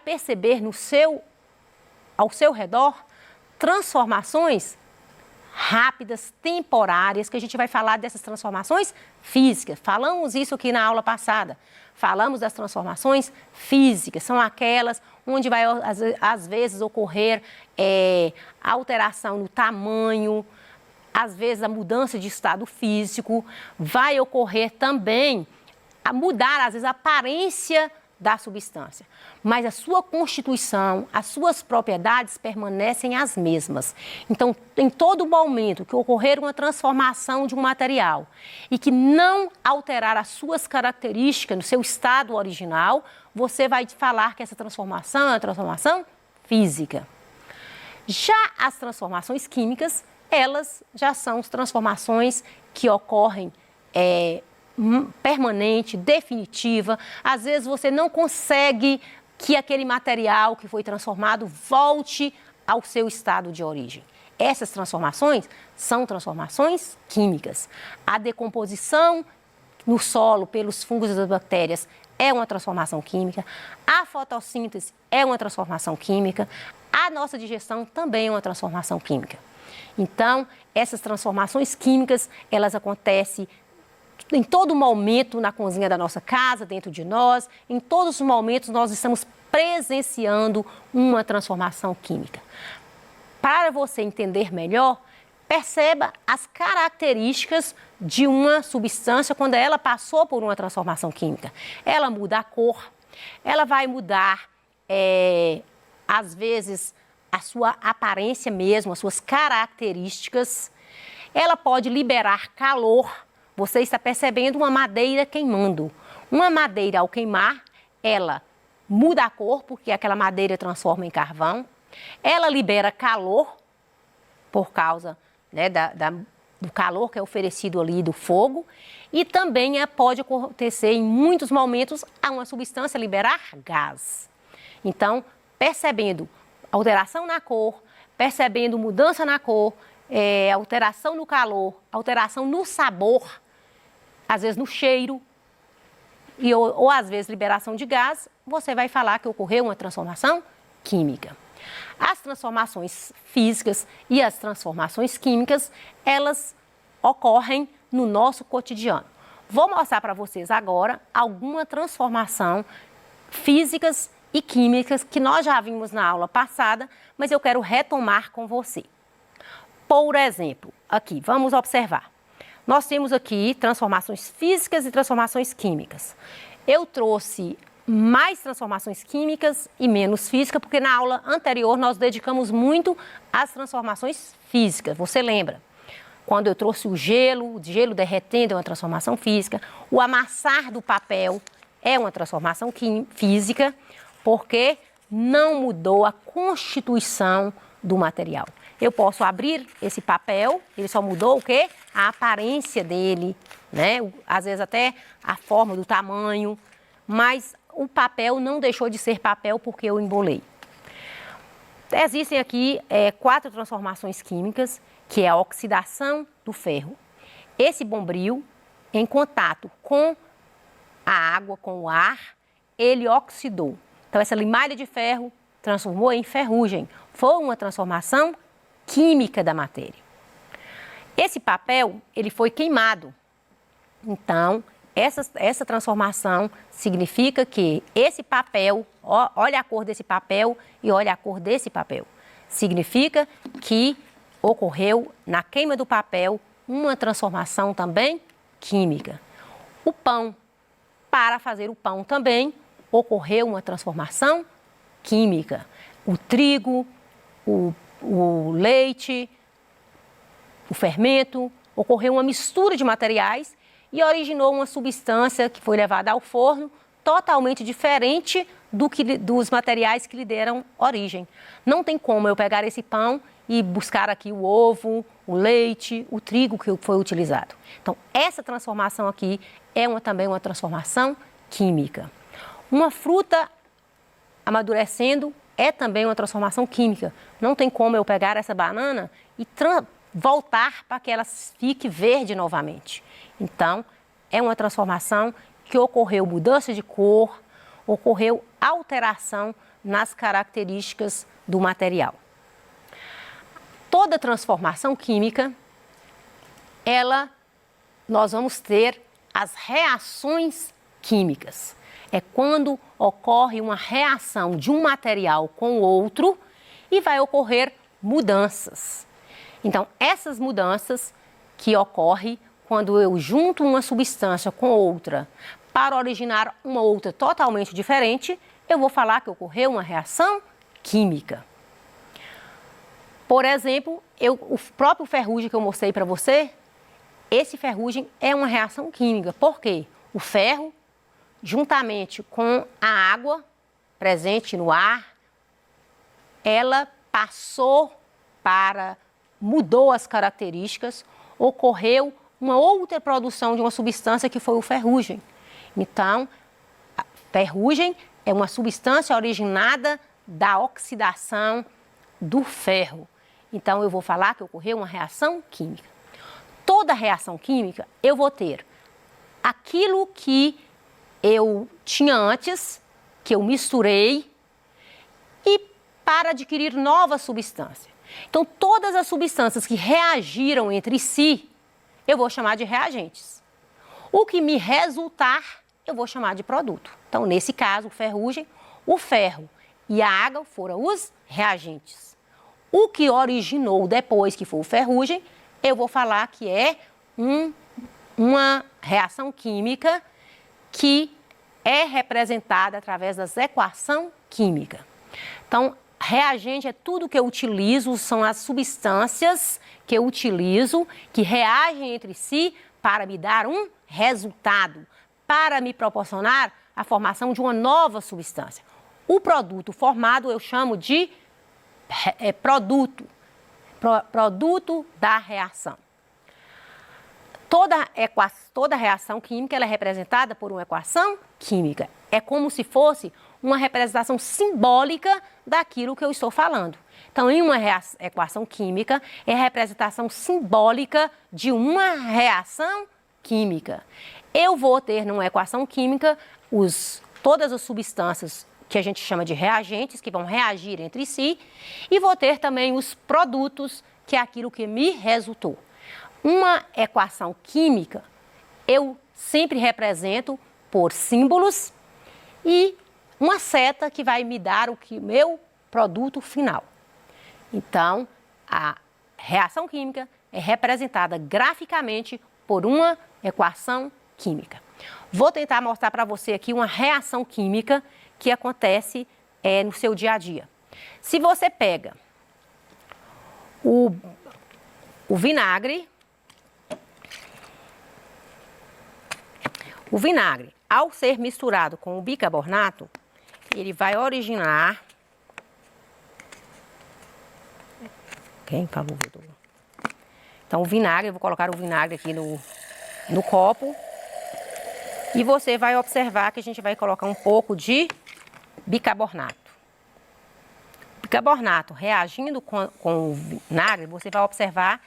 perceber ao seu redor transformações rápidas, temporárias, que a gente vai falar dessas transformações físicas. Falamos isso aqui na aula passada. Falamos das transformações físicas, são aquelas onde vai, às vezes, ocorrer alteração no tamanho, às vezes a mudança de estado físico, vai ocorrer também a mudar, às vezes, a aparência da substância, mas a sua constituição, as suas propriedades permanecem as mesmas. Então, em todo momento que ocorrer uma transformação de um material e que não alterar as suas características no seu estado original, você vai falar que essa transformação é uma transformação física. Já as transformações químicas, elas já são as transformações que ocorrem permanente, definitiva. Às vezes você não consegue que aquele material que foi transformado volte ao seu estado de origem. Essas transformações são transformações químicas. A decomposição no solo pelos fungos e das bactérias é uma transformação química. A fotossíntese é uma transformação química. A nossa digestão também é uma transformação química. Então, essas transformações químicas, elas acontecem em todo momento na cozinha da nossa casa, dentro de nós, em todos os momentos nós estamos presenciando uma transformação química. Para você entender melhor, perceba as características de uma substância quando ela passou por uma transformação química. Ela muda a cor, ela vai mudar, às vezes, a sua aparência mesmo, as suas características. Ela pode liberar calor. Você está percebendo uma madeira queimando. Uma madeira, ao queimar, ela muda a cor, porque aquela madeira transforma em carvão. Ela libera calor, por causa, né, do calor que é oferecido ali do fogo. E também pode acontecer, em muitos momentos, a uma substância liberar gás. Então, percebendo alteração na cor, percebendo mudança na cor, alteração no calor, alteração no sabor, às vezes no cheiro, ou às vezes liberação de gás, você vai falar que ocorreu uma transformação química. As transformações físicas e as transformações químicas, elas ocorrem no nosso cotidiano. Vou mostrar para vocês agora alguma transformação físicas e químicas que nós já vimos na aula passada, mas eu quero retomar com você. Por exemplo, aqui, vamos observar. Nós temos aqui transformações físicas e transformações químicas. Eu trouxe mais transformações químicas e menos físicas, porque na aula anterior nós dedicamos muito às transformações físicas. Você lembra? Quando eu trouxe o gelo derretendo é uma transformação física, o amassar do papel é uma transformação física, porque não mudou a constituição do material. Eu posso abrir esse papel, ele só mudou o quê? A aparência dele, né? Às vezes até a forma do tamanho, mas o papel não deixou de ser papel porque eu embolei. Existem aqui 4 transformações químicas, que é a oxidação do ferro. Esse bombril, em contato com a água, com o ar, ele oxidou. Então, essa limalha de ferro transformou em ferrugem. Foi uma transformação química da matéria. Esse papel, ele foi queimado. Então, essa transformação significa que esse papel, olha a cor desse papel e olha a cor desse papel. Significa que ocorreu na queima do papel uma transformação também química. O pão, para fazer o pão também, ocorreu uma transformação química. O trigo, o leite, o fermento, ocorreu uma mistura de materiais e originou uma substância que foi levada ao forno totalmente diferente dos materiais que lhe deram origem. Não tem como eu pegar esse pão e buscar aqui o ovo, o leite, o trigo que foi utilizado. Então, essa transformação aqui é também uma transformação química. Uma fruta amadurecendo é também uma transformação química. Não tem como eu pegar essa banana e voltar para que ela fique verde novamente. Então, é uma transformação que ocorreu mudança de cor, ocorreu alteração nas características do material. Toda transformação química, nós vamos ter as reações químicas. É quando ocorre uma reação de um material com o outro e vai ocorrer mudanças. Então, essas mudanças que ocorrem quando eu junto uma substância com outra para originar uma outra totalmente diferente, eu vou falar que ocorreu uma reação química. Por exemplo, o próprio ferrugem que eu mostrei para você, esse ferrugem é uma reação química. Por quê? O ferro, juntamente com a água presente no ar, ela mudou as características, ocorreu uma outra produção de uma substância que foi o ferrugem. Então, a ferrugem é uma substância originada da oxidação do ferro. Então, eu vou falar que ocorreu uma reação química. Toda reação química, eu vou ter aquilo que eu tinha antes, que eu misturei, e para adquirir nova substância. Então, todas as substâncias que reagiram entre si, eu vou chamar de reagentes. O que me resultar, eu vou chamar de produto. Então, nesse caso, ferrugem, o ferro e a água foram os reagentes. O que originou depois, que foi o ferrugem, eu vou falar que é uma reação química que é representada através das equação química. Então, reagente é tudo que eu utilizo, são as substâncias que eu utilizo, que reagem entre si para me dar um resultado, para me proporcionar a formação de uma nova substância. O produto formado eu chamo de produto da reação. Toda reação química ela é representada por uma equação química. É como se fosse uma representação simbólica daquilo que eu estou falando. Então, em uma equação química, é a representação simbólica de uma reação química. Eu vou ter numa equação química todas as substâncias que a gente chama de reagentes, que vão reagir entre si, e vou ter também os produtos, que é aquilo que me resultou. Uma equação química, eu sempre represento por símbolos e uma seta que vai me dar o meu produto final. Então, a reação química é representada graficamente por uma equação química. Vou tentar mostrar para você aqui uma reação química que acontece no seu dia a dia. Se você pega o vinagre, ao ser misturado com o bicarbonato, ele vai originar... Quem falou, Vitor? Então, o vinagre, eu vou colocar o vinagre aqui no copo. E você vai observar que a gente vai colocar um pouco de bicarbonato. Bicarbonato reagindo com o vinagre, você vai observar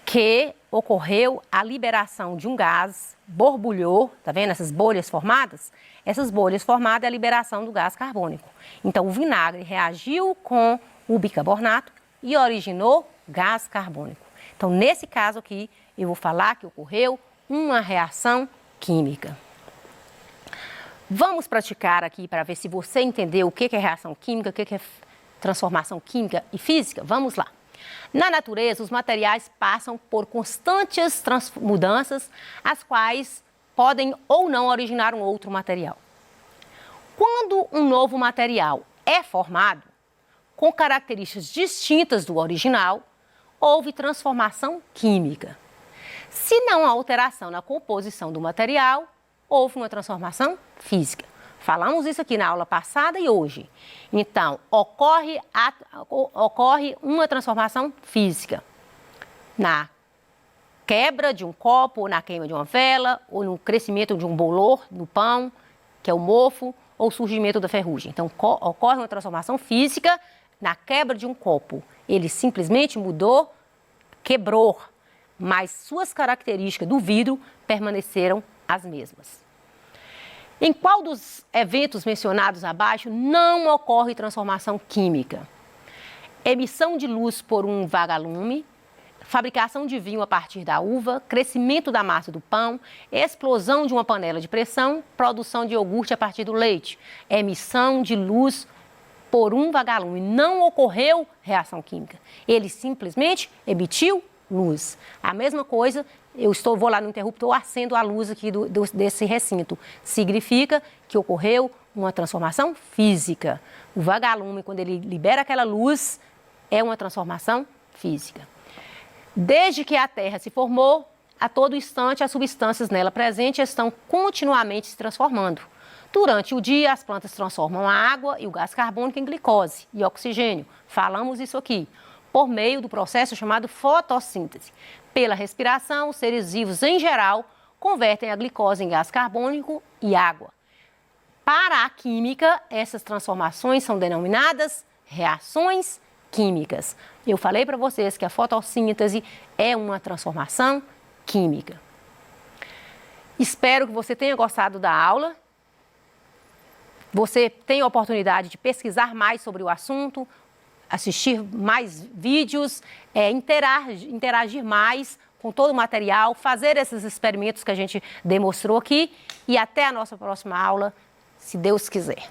que ocorreu a liberação de um gás, borbulhou, tá vendo essas bolhas formadas? Essas bolhas formadas é a liberação do gás carbônico. Então, o vinagre reagiu com o bicarbonato e originou gás carbônico. Então, nesse caso aqui, eu vou falar que ocorreu uma reação química. Vamos praticar aqui para ver se você entendeu o que é reação química, o que é transformação química e física? Vamos lá. Na natureza, os materiais passam por constantes mudanças, as quais podem ou não originar um outro material. Quando um novo material é formado, com características distintas do original, houve transformação química. Se não há alteração na composição do material, houve uma transformação física. Falamos isso aqui na aula passada e hoje. Então, ocorre uma transformação física na quebra de um copo, ou na queima de uma vela, ou no crescimento de um bolor no pão, que é o mofo, ou surgimento da ferrugem. Então, ocorre uma transformação física na quebra de um copo. Ele simplesmente mudou, quebrou, mas suas características do vidro permaneceram as mesmas. Em qual dos eventos mencionados abaixo não ocorre transformação química? Emissão de luz por um vagalume, fabricação de vinho a partir da uva, crescimento da massa do pão, explosão de uma panela de pressão, produção de iogurte a partir do leite. Emissão de luz por um vagalume. Não ocorreu reação química. Ele simplesmente emitiu luz. A mesma coisa, vou lá no interruptor, acendo a luz aqui desse recinto. Significa que ocorreu uma transformação física. O vagalume, quando ele libera aquela luz, é uma transformação física. Desde que a Terra se formou, a todo instante as substâncias nela presentes estão continuamente se transformando. Durante o dia, as plantas transformam a água e o gás carbônico em glicose e oxigênio. Falamos isso aqui, por meio do processo chamado fotossíntese. Pela respiração, os seres vivos em geral convertem a glicose em gás carbônico e água. Para a química, essas transformações são denominadas reações químicas. Eu falei para vocês que a fotossíntese é uma transformação química. Espero que você tenha gostado da aula. Você tem a oportunidade de pesquisar mais sobre o assunto, assistir mais vídeos, interagir mais com todo o material, fazer esses experimentos que a gente demonstrou aqui e até a nossa próxima aula, se Deus quiser.